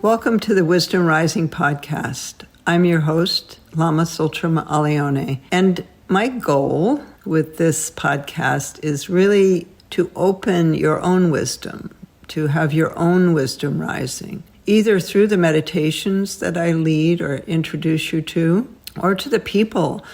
Welcome to the Wisdom Rising podcast. I'm your host, Lama Tsultrim Allione, and my goal with this podcast is really to open your own wisdom, to have your own wisdom rising, either through the meditations that I lead or introduce you to, or to the people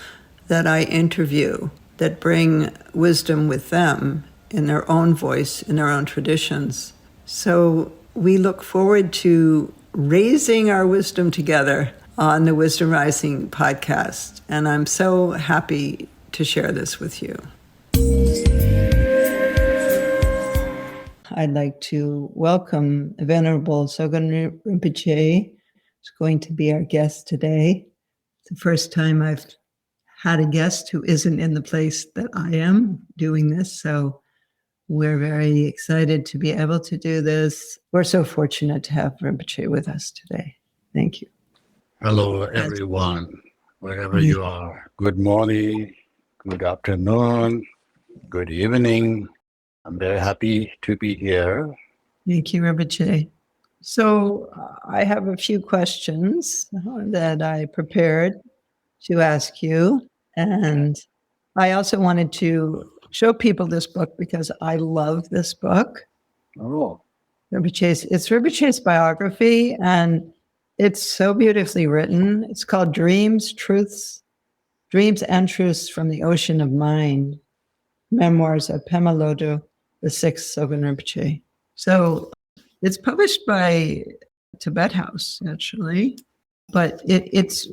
that I interview that bring wisdom with them in their own voice, in their own traditions. So we look forward to raising our wisdom together on the Wisdom Rising podcast, and I'm so happy to share this with you. I'd like to welcome Venerable Sogan Rinpoche, who's going to be our guest today. It's the first time I've had a guest who isn't in the place that I am doing this, so we're very excited to be able to do this. We're so fortunate to have Rinpoche with us today. Thank you. Hello, everyone, wherever you are. Good morning, good afternoon, good evening. I'm very happy to be here. Thank you, Rinpoche. So I have a few questions that I prepared to ask you. And I also wanted to show people this book because I love this book. Oh. It's Rinpoche's biography, and it's so beautifully written. It's called Dreams and Truths from the Ocean of Mind, Memoirs of Pema Lodoe, the Sixth Sogan Rinpoche. So it's published by Tibet House, actually, but it's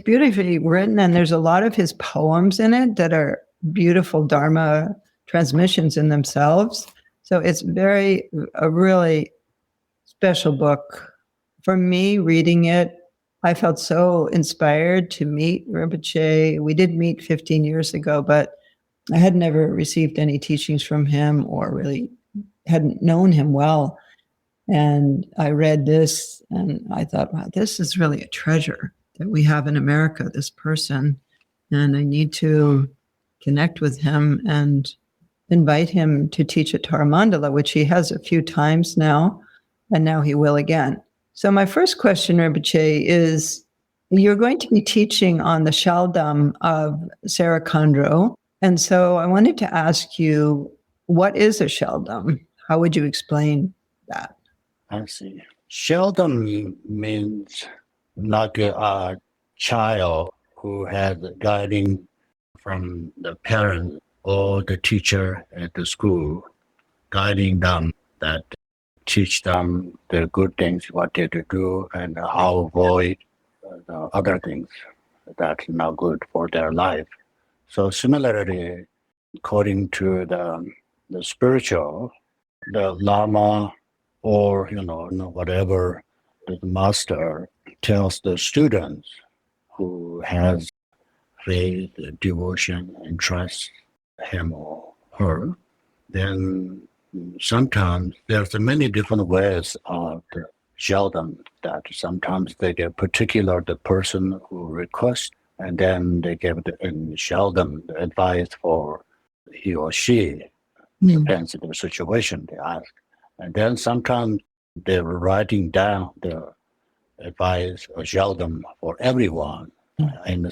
beautifully written, and there's a lot of his poems in it that are beautiful Dharma transmissions in themselves. So it's a really special book. For me, reading it, I felt so inspired to meet Rinpoche. We did meet 15 years ago, but I had never received any teachings from him or really hadn't known him well. And I read this and I thought, wow, this is really a treasure that we have in America, this person. And I need to connect with him and invite him to teach at Taramandala, which he has a few times now, and now he will again. So my first question, Rinpoche, is you're going to be teaching on the Shaldam of Sera Khandro. And so I wanted to ask you, what is a Shaldam? How would you explain that? I see. Shaldam means like a child who has guiding from the parents or the teacher at the school, guiding them, that teach them the good things, what they to do, and how avoid the other things that's not good for their life. So similarly, according to the spiritual, the Lama or whatever the master tells the students who has faith, devotion, and trust him or her, then sometimes there's many different ways of the Shaldam, that sometimes they get particular the person who requests, and then they give the Shaldam the advice for he or she, depends on the situation they ask. And then sometimes they're writing down the advice or Shaldam for everyone. And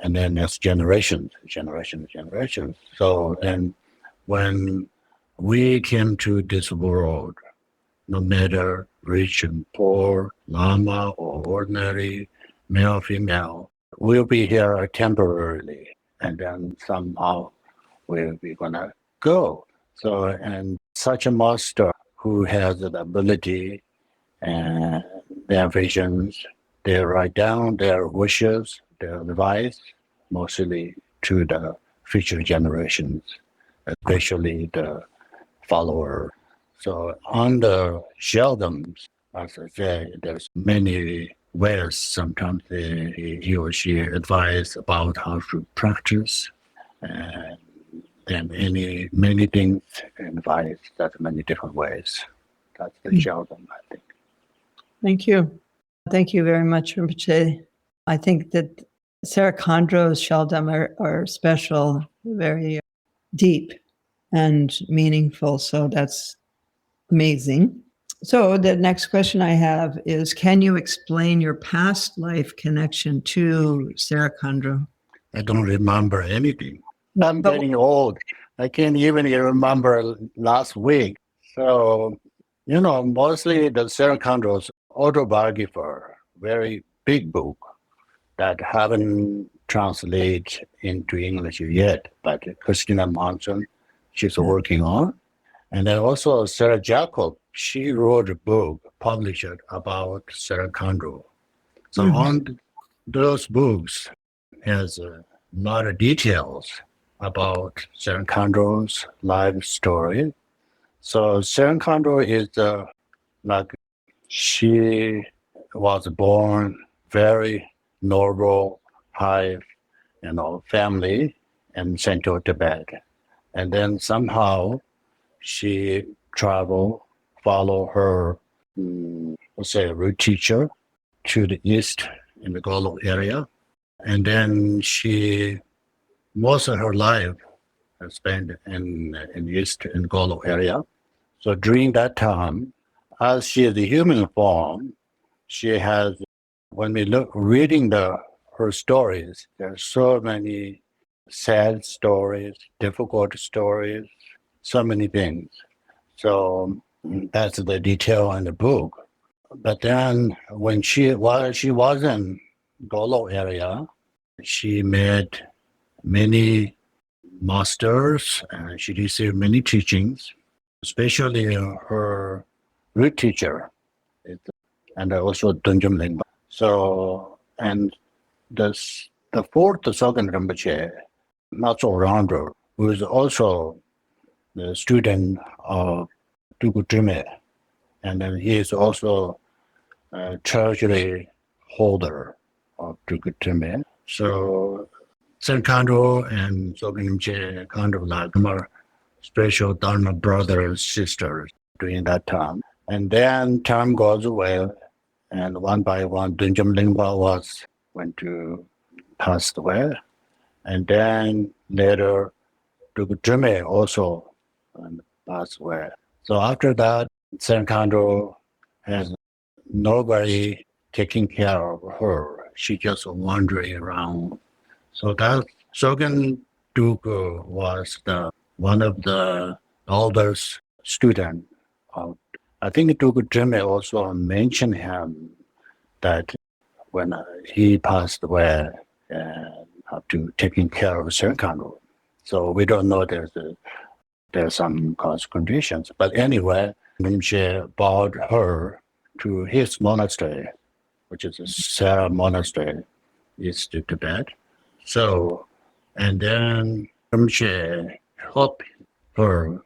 then there's generations. So, and when we came to this world, no matter rich and poor, Lama or ordinary, male, female, we'll be here temporarily, and then somehow we'll be gonna go. So, and such a master who has the ability and their visions, they write down their wishes, their advice, mostly to the future generations, especially the follower. So on the Shaldams, as I say, there's many ways. Sometimes he or she advise about how to practice, and then many things advice. That's many different ways. That's the Shaldam, I think. Thank you. Thank you very much, Rinpoche. I think that Sera Khandro's Shaldam are special, very deep and meaningful. So that's amazing. So the next question I have is, can you explain your past life connection to Sera Khandro? I don't remember anything. I'm But- getting old. I can't even remember last week. So, mostly the Sera Khandro's autobiography, very big book that haven't translated into English yet, but Christina Monson, she's working on. And then also Sarah Jacob, she wrote a book, published about Sera Khandro. So on those books has a lot of details about Sera Khandro's life story. So Sera Khandro is like she was born very noble, high, family in central Tibet. And then somehow she traveled, follow her, let's say, a root teacher to the east in the Golo area. And then she, most of her life, has spent in the east in Golo area. So during that time, as she is the human form, she has, when we look reading her stories, there's so many sad stories, difficult stories, so many things. So that's the detail in the book. But then while she was in Golo area, she met many masters and she received many teachings, especially her root teacher, and also Dunjum Lingpa. So, and the fourth Sogan Rinpoche, Lama Tsultrim, who is also the student of Tulku Pema, and then he is also a treasury holder of Tulku Pema. So, Sera Khandro and Sogan Rinpoche kind of like are special Dharma brothers, sisters during that time. And then time goes away, and one by one, Dunjum Lingpa went to passed away, and then later Tulku Pema also passed away. So after that, Sera Khandro has nobody taking care of her. She just wandering around. So that Sogan Tulku was one of the oldest students of. I think Tulku Pema also mentioned him that when he passed away, have to taking care of Sera Khandro. So we don't know there's some cause conditions. But anyway, Rinpoche brought her to his monastery, which is a Sera monastery, east to Tibet. So, and then Rinpoche helped her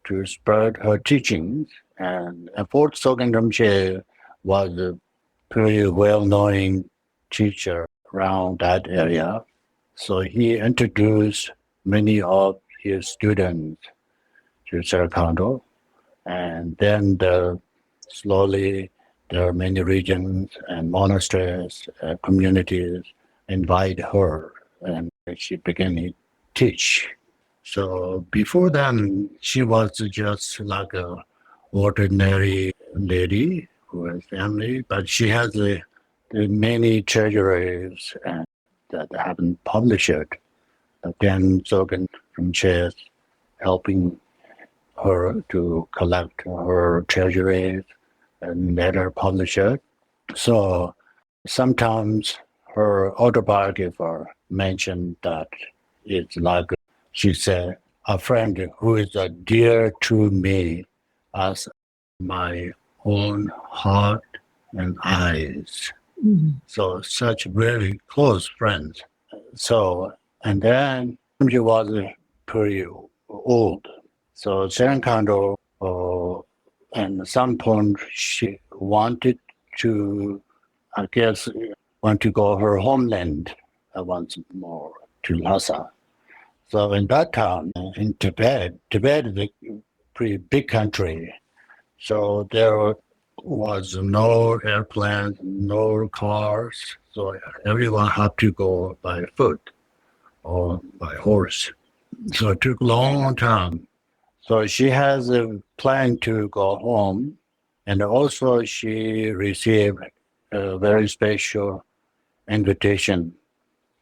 to spread her teachings. And fourth Sogan Rinpoche was a pretty well-known teacher around that area. So he introduced many of his students to Sera Khandro, and then slowly there are many regions and monasteries, communities invite her, and she began to teach. So before then, she was just like a ordinary lady who has family, but she has many treasuries and that haven't published it. Again, Sogan Rinpoche helping her to collect her treasuries and later publish it. So sometimes her autobiographer mentioned that it's like, she said, a friend who is dear to me as my own heart and eyes. Mm-hmm. So such very close friends. So, and then she was pretty old. So Sera Khandro, at some point she wanted to, I guess, want to go her homeland once more to Lhasa. So in that time, in Tibet is a pretty big country. So there was no airplanes, no cars. So everyone had to go by foot or by horse. So it took a long time. So she has a plan to go home And also she received a very special invitation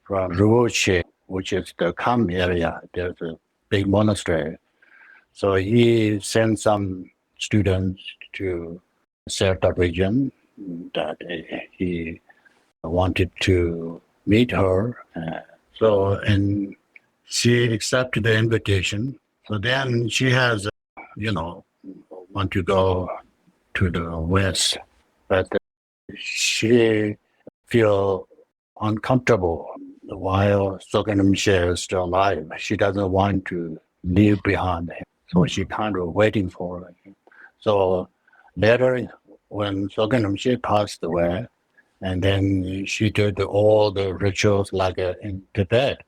from Rinpoche, which is the Kham area. There's a big monastery. So he sent some students to Sera region that he wanted to meet her. And she accepted the invitation. So then she has, want to go to the West, but she feel uncomfortable while Sogan Rinpoche is still alive. She doesn't want to leave behind him. So she kind of waiting for him. So later, when Sogan Rinpoche passed away, and then she did all the rituals like in Tibet.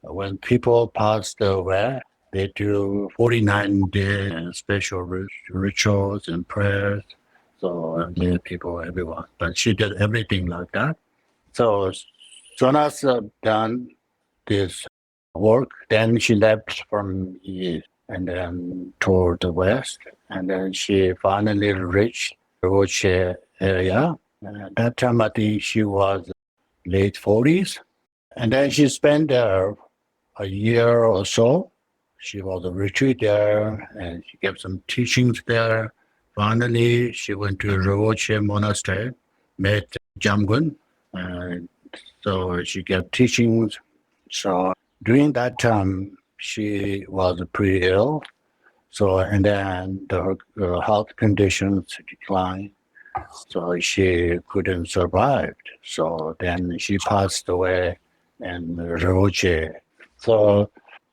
When people passed away, they do 49-day special rituals and prayers. So people, everyone. But she did everything like that. So soon as done this work, then she left from East and then toward the West. And then she finally reached the Roche area. And at that time, I think she was late 40s. And then she spent there a year or so. She was a retreat there, and she gave some teachings there. Finally, she went to Rinpoche Monastery, met Jamgun, and so she gave teachings. So during that time, she was pretty ill. So, and then her health conditions declined. So she couldn't survive. So then she passed away in Rinpoche. So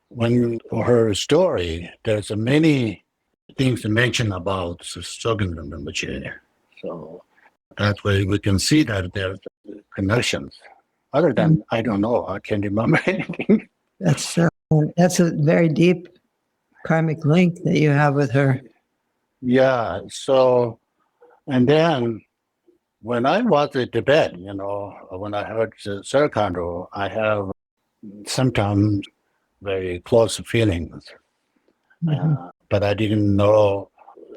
when her story, there's many things to mention about Sogan Rinpoche. So that way we can see that there's connections. Other than, I don't know, I can't remember anything. That's a very deep karmic link that you have with her. Yeah, so, and then when I was in Tibet, when I heard Sera Khandro, I have sometimes very close feelings. But I didn't know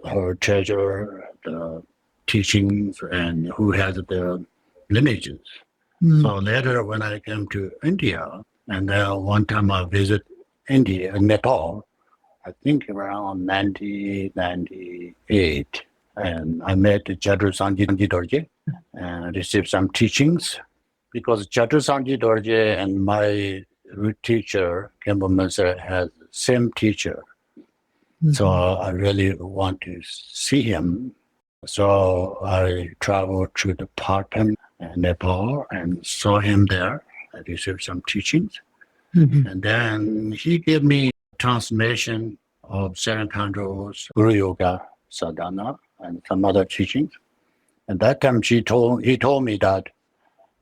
her treasure, the teachings, and who has the lineages. So later when I came to India, and then one time I visited India, Nepal, I think around 1998, and I met Chandra Sanji Dorje and received some teachings, because Chandra Sanji Dorje and my root teacher, Kempo Master, has same teacher. So I really want to see him. So I traveled to the Parton and Nepal and saw him there. I received some teachings. And then he gave me transmission of Sera Khandro's Guru Yoga Sadhana and some other teachings. And that time he told me that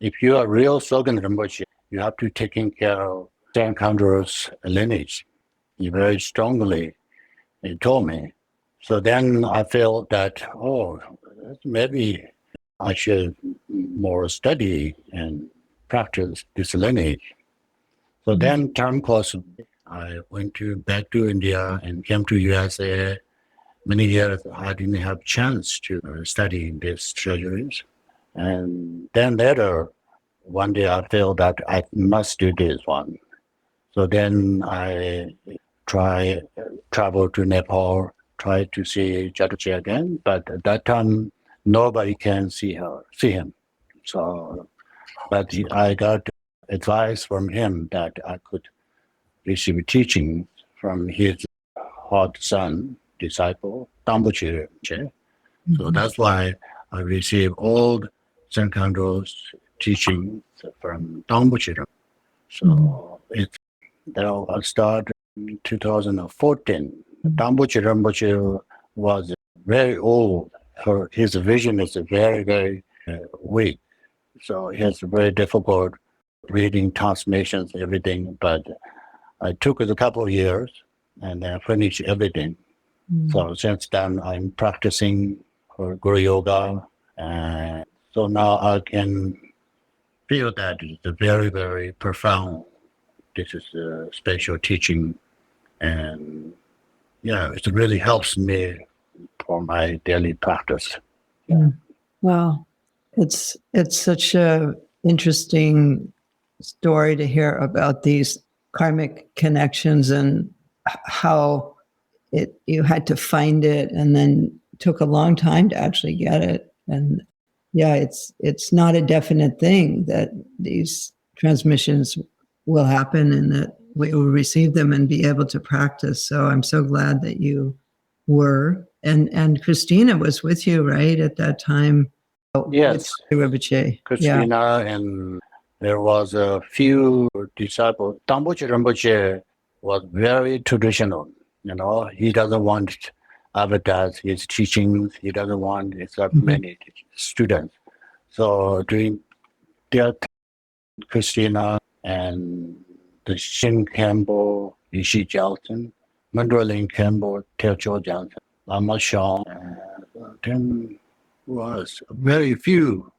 if you are real Sogan Rinpoche, you have to take care of Sera Khandro's lineage. He very strongly told me. So then I felt that, maybe I should more study and practice this lineage. So then time passed. I went back to India and came to USA. Many years I didn't have chance to study these treasuries. And then later, one day I felt that I must do this one. So then I travel to Nepal, try to see Jatachi again, but at that time nobody can see him. So, but I got advice from him that I could receive teaching from his hot son, disciple, Dambuchi Rinpoche. So that's why I received all Sera Khandro's teachings from Dambuchi Rinpoche. So I started in 2014. Dambuchi Rinpoche was very old. His vision is very, very weak. So it's very difficult reading transmissions, everything. But I took it a couple of years and then finished everything. So since then, I'm practicing for Guru Yoga. And so now I can feel that it's a very, very profound. This is a special teaching. And yeah, it really helps me for my daily practice. Well, it's such a interesting story to hear about these karmic connections and how you had to find it and then took a long time to actually get it. And yeah, it's not a definite thing that these transmissions will happen and that we will receive them and be able to practice. So I'm so glad that you were. And Christina was with you, right, at that time? Yes, Rinpoche. Christina, and there was a few disciples. Tamboche Rinpoche was very traditional. He doesn't want to advertise his teachings. He doesn't want many students. So during that, Christina and the Shin Campbell, Ishi Johnson, Mandolin Campbell, Teochew Johnson, Lama Shaw, and then was very few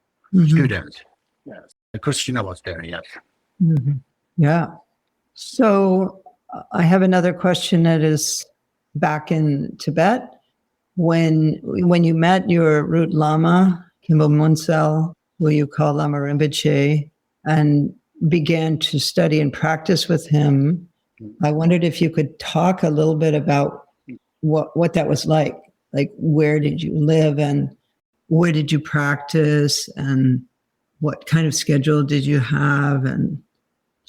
students. Yes, Christina was there. Yes. Yeah. So I have another question that is back in Tibet. When you met your root Lama, Kimbo Munsel, who you call Lama Rinpoche, and began to study and practice with him, I wondered if you could talk a little bit about what that was like. Like, where did you live and where did you practice and what kind of schedule did you have? And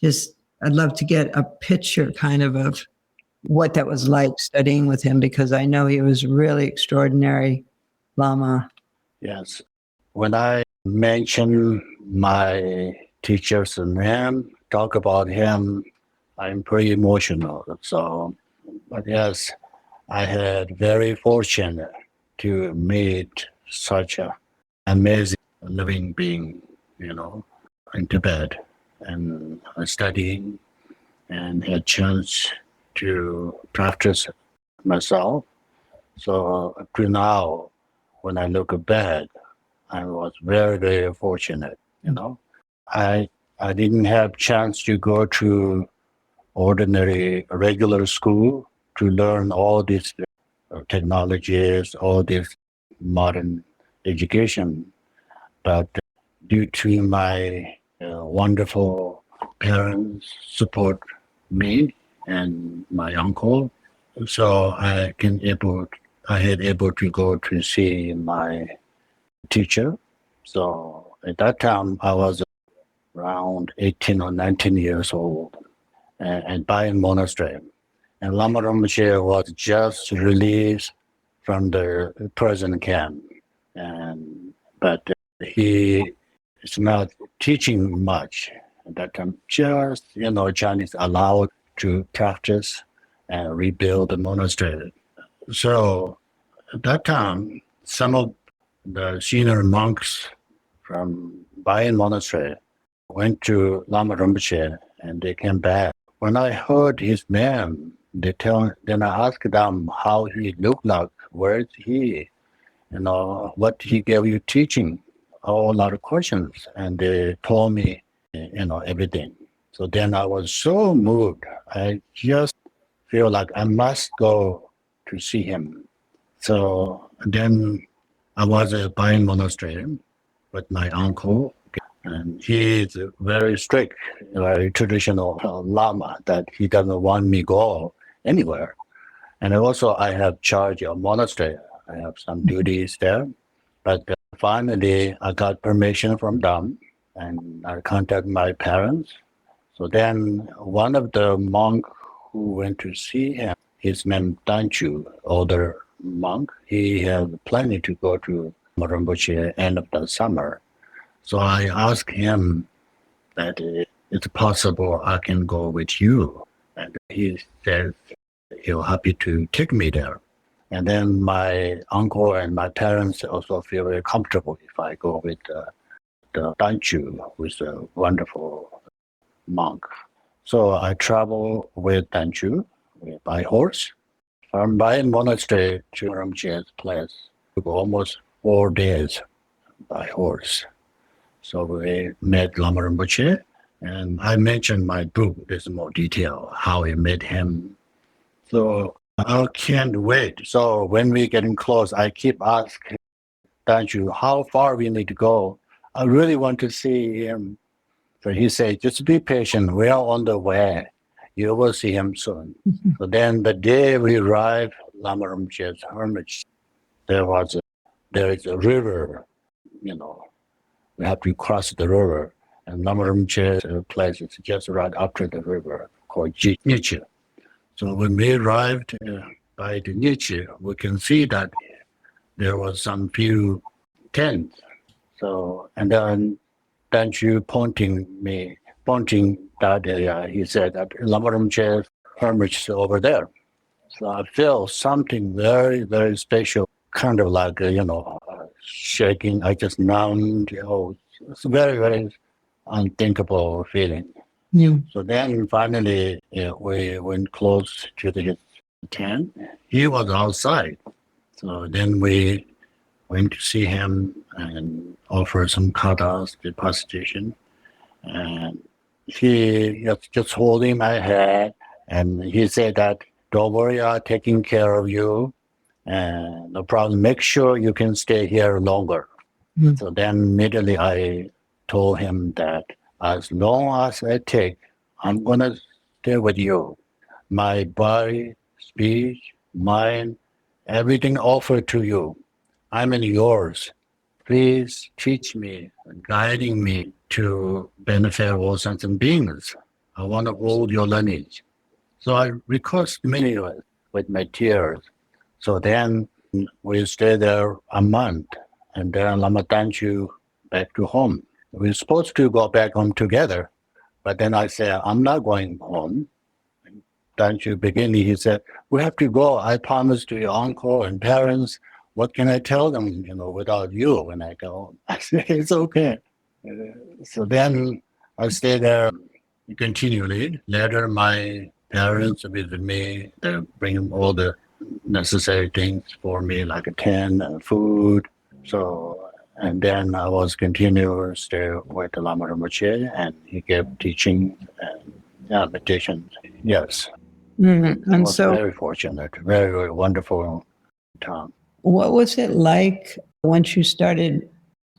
just, I'd love to get a picture kind of what that was like studying with him, because I know he was really extraordinary Lama. Yes. When I mention my teacher's name, talk about him, I'm pretty emotional. So, but yes, I had very fortunate to meet such an amazing living being, in Tibet, and studying and had chance to practice myself. So up to now, when I look back, I was very, very fortunate. I didn't have chance to go to ordinary regular school to learn all these technologies, all this modern education, but due to my wonderful parents support me and my uncle, so I had able to go to see my teacher. So at that time I was around 18 or 19 years old, and Bayan Monastery. And Lama Rinpoche was just released from the prison camp, but he is not teaching much at that time. Just Chinese allowed to practice and rebuild the monastery. So at that time, some of the senior monks from Bayan Monastery went to Lama Rinpoche and they came back. When I heard his name, then I asked them how he looked like, where is he, what he gave you teaching, a lot of questions, and they told me, everything. So then I was so moved. I just feel like I must go to see him. So then I was at Bayan Monastery with my uncle, and he is very strict, very traditional Lama, that he doesn't want me go anywhere. And also I have charge of monastery. I have some duties there. But finally, I got permission from them, and I contacted my parents. So then one of the monk who went to see him, his name Danchu, older monk, he had planning to go to Rinpoche end of the summer. So I asked him that it's possible I can go with you. And he said he'll happy to take me there. And then my uncle and my parents also feel very comfortable if I go with the Danchu, who is a wonderful monk. So I travel with Danchu by horse from Bayan Monastery to Rinpoche's place. It took almost 4 days by horse. So we met Lama Rinpoche, and I mentioned my book. There's more detail how we met him. So I can't wait. So when we're getting close, I keep asking Danju, how far we need to go. I really want to see him. So he said, just be patient. We are on the way. You will see him soon. So then the day we arrived, Lama Rinpoche's hermitage, there is a river, we have to cross the river. And Lama Rinpoche's place is just right after the river called Nietzsche. So when we arrived by the Nietzsche, we can see that there was some few tents. So, and then Danju pointing that area, he said that Lama Rinpoche's hermitage is over there. So I feel something very, very special, kind of like, shaking. I just numbed, it's a very, very unthinkable feeling. Yeah. So then finally we went close to his tent. He was outside. So then we went to see him and offer some katas, depositation. And he just holding my hand, and he said that, don't worry, I'm taking care of you. And no problem, make sure you can stay here longer. Mm. So then immediately I told him that as long as I take, I'm going to stay with you. My body, speech, mind, everything offered to you. I'm in yours. Please teach me, guiding me to benefit all sentient beings. I want to hold your lineage. So I request many with my tears. So then we stay there a month, and then Lama Danju back to home. We're supposed to go back home together, but then I said, I'm not going home. Danju beginning, he said, we have to go. I promised to your uncle and parents. What can I tell them, without you when I go home? I said, it's okay. So then I stayed there continually. Later, my parents visit me. They bring all the necessary things for me, like a tent and food. So, and then I was continuing to stay with the Lama Rinpoche, and he gave teaching and meditations. Yes. Mm-hmm. I And was so, very fortunate, very, very wonderful time. what was it like once you started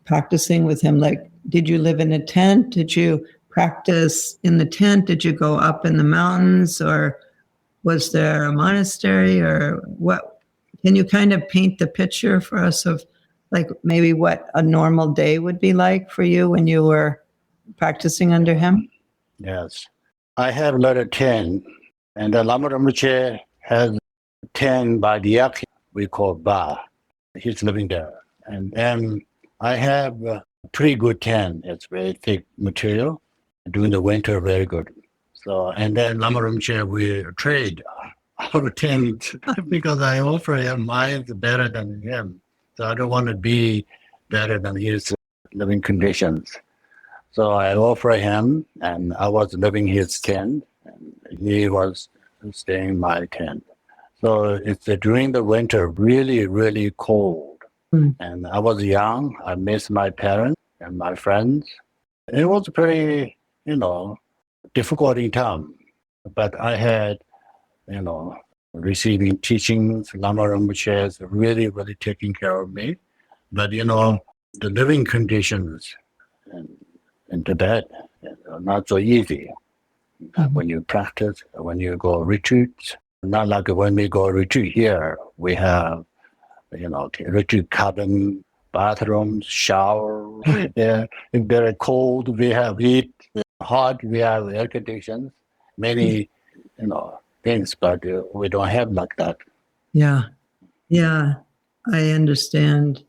practicing with him? Like, did you live in a tent? Did you practice in the tent? Did you go up in the mountains, or was there a monastery, or what? Can you kind of paint the picture for us of like maybe what a normal day would be like for you when you were practicing under him? Yes. I have letter 10, and the Lama Rinpoche has 10 by the Yak, we call Ba. He's living there. And then I have pretty good 10. It's very thick material. During the winter, very good. So, and then Lama Rinpoche, we trade our tent because I offer him mine better than him. So I don't want to be better than his living conditions. So I offer him, and I was living his tent, and he was staying in my tent. So it's during the winter, really, really cold. Mm. And I was young. I missed my parents and my friends. It was pretty, difficult time. But I had, receiving teachings. Lama Rinpoche is really, really taking care of me. But, the living conditions in Tibet are not so easy. Mm-hmm. When you practice, when you go retreats, not like when we go retreat here, we have, retreat cabin, bathrooms, shower. Yeah. If they're cold, we have heat. Hot, we have air conditions. Many, things, but we don't have like that. Yeah. Yeah. I understand.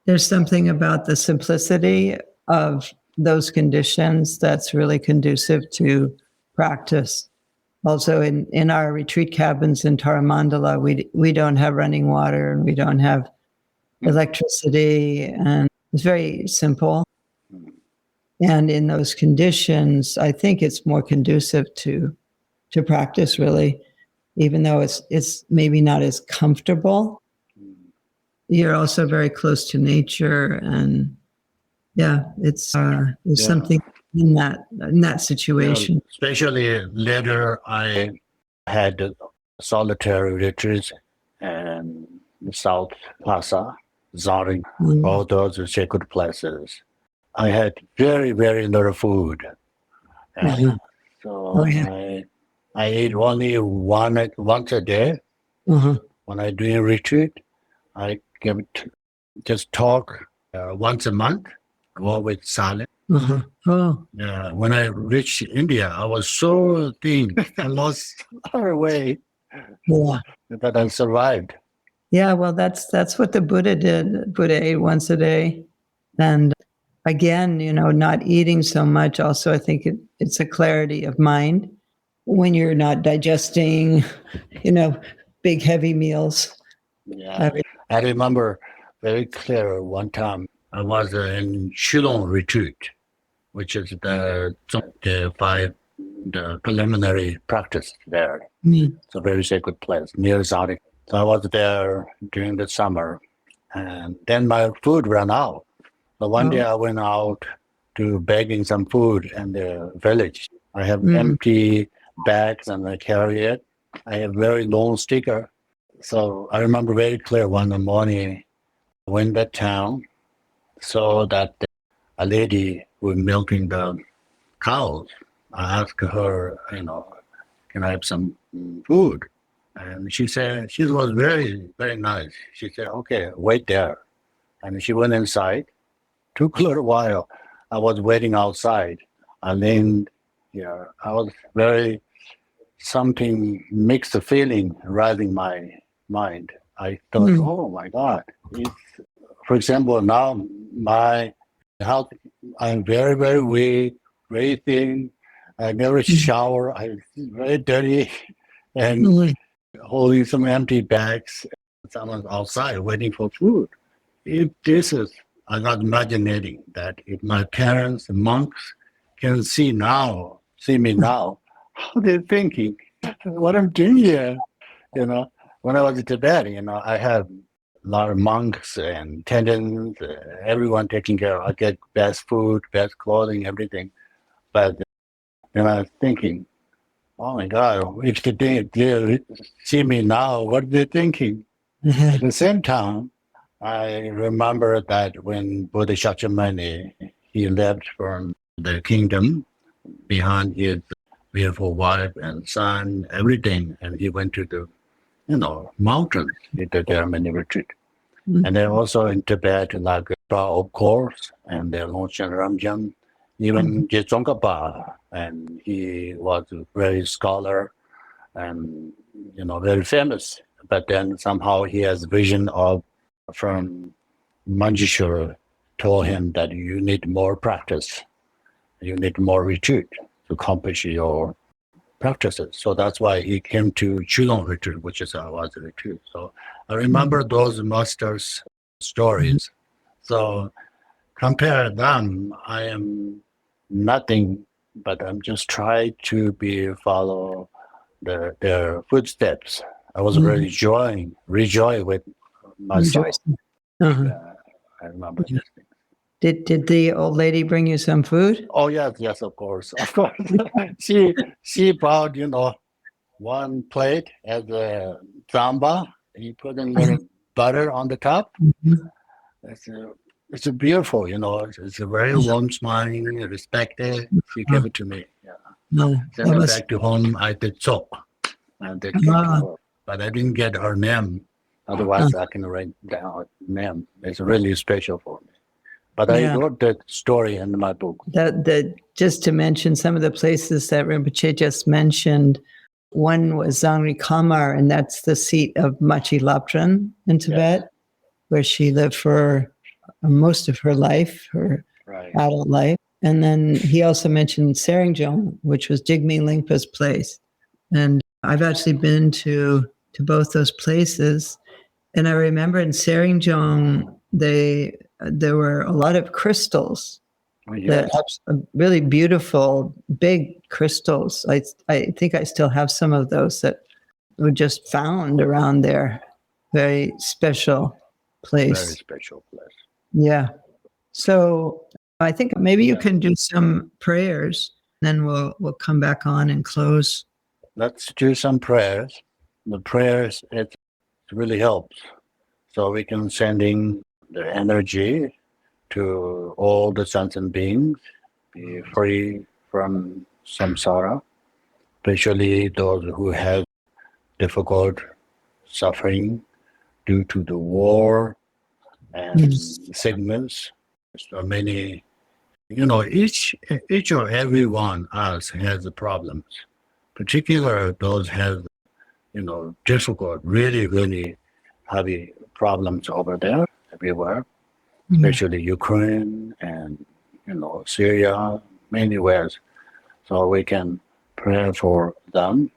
There's something about the simplicity of those conditions that's really conducive to practice. Also, in our retreat cabins in Taramandala, we don't have running water, and we don't have electricity, and it's very simple. And in those conditions, I think it's more conducive to practice, really, even though it's maybe not as comfortable. You're also very close to nature, and it's something in that situation. Especially later, I had solitary retreats in South Plaza, Zorin, all those are sacred places. I had very, very little food. And so I ate only once a day. When I do a retreat, I just talk once a month, go with silence. When I reached India, I was so thin. I lost a lot of weight, but I survived. Yeah, well, that's what the Buddha did. Buddha ate once a day. And again, not eating so much. Also, I think it's a clarity of mind when you're not digesting, big, heavy meals. Yeah, I remember very clear one time I was in Shillong retreat, which is the preliminary practice there. It's a very sacred place near Zari. So I was there during the summer, and then my food ran out. So one day I went out to begging some food in the village. I have empty bags and I carry it. I have very long sticker. So I remember very clear one morning, I went to town, saw that a lady was milking the cows. I asked her, can I have some food? And she said, she was very, very nice. She said, okay, wait there. And she went inside. Took a little while. I was waiting outside. I leaned here. I was something mixed feeling rising my mind. I thought, oh my God. For example, now my health, I'm very, very weak, very thin. I never shower. I'm very dirty. And holding some empty bags. Someone's outside waiting for food. If this is, I'm not imagining that if my parents, the monks, can see me now, how they're thinking, what I'm doing here. When I was in Tibet, I have a lot of monks and attendants, everyone taking care of. I get best food, best clothing, everything. But then I was thinking, oh my God, if they see me now, what are they thinking? At the same time, I remember that when Buddha Shakyamuni, he left from the kingdom behind his beautiful wife and son, everything, and he went to the, mountains. He did there many retreat. And then also in Tibet, like of course, and the Longshan Ramjan, even Jetsongkhapa, and he was a very scholar and, very famous. But then somehow he has vision from Manjushri told him that you need more practice. You need more retreat to accomplish your practices. So that's why he came to Chulong retreat, which is our retreat. So I remember those masters' stories. So compare them, I am nothing, but I'm just trying to follow their footsteps. I was really rejoicing with myself. I remember this thing. Did the old lady bring you some food? Oh yes, of course. She brought one plate as a zamba. He put a little butter on the top. It's a beautiful, it's a very warm smiling, respected. She gave it to me. Sent it back to home. I did soap. But I didn't get her name. Otherwise, I can write down her name. It's really special for me. But I wrote that story in my book. Just to mention some of the places that Rinpoche just mentioned, one was Zangri Kamar, and that's the seat of Machi Lapdran in Tibet, where she lived for most of her life, her adult life. And then he also mentioned Seringjong, which was Jigme Lingpa's place. And I've actually been to both those places. And I remember in Seringjong, there were a lot of crystals, that really beautiful, big crystals. I think I still have some of those that were just found around there. Very special place. Very special place. Yeah. So I think maybe you can do some prayers, then we'll come back on and close. Let's do some prayers. The prayers, it really helps. So we can sending the energy to all the sentient beings be free from samsara, especially those who have difficult suffering due to the war and sickness. So many, each or every one else has problems. Particularly those have, difficult, really, really heavy problems over there, everywhere, especially Ukraine and, Syria, many ways. So we can pray for them.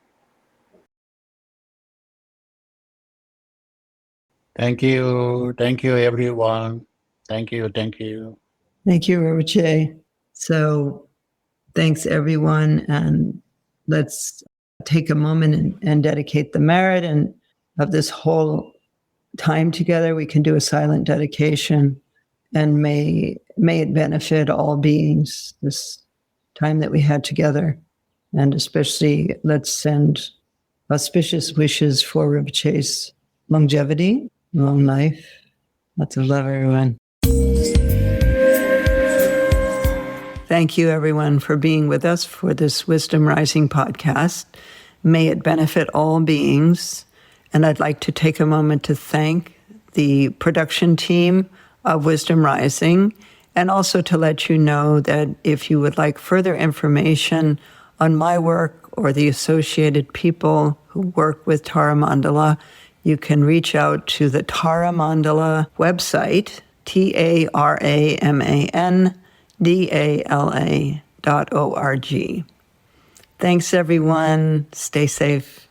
Thank you, everyone. Thank you. Thank you, Rinpoche. So thanks, everyone. And let's take a moment and dedicate the merit and of this whole time together. We can do a silent dedication, and may it benefit all beings, this time that we had together. And especially let's send auspicious wishes for Rinpoche's longevity, long life. Lots of love, everyone. Thank you, everyone, for being with us for this Wisdom Rising podcast. May it benefit all beings. And I'd like to take a moment to thank the production team of Wisdom Rising, and also to let you know that if you would like further information on my work or the associated people who work with Tara Mandala, you can reach out to the Tara Mandala website, TaraMandala.org. Thanks, everyone. Stay safe.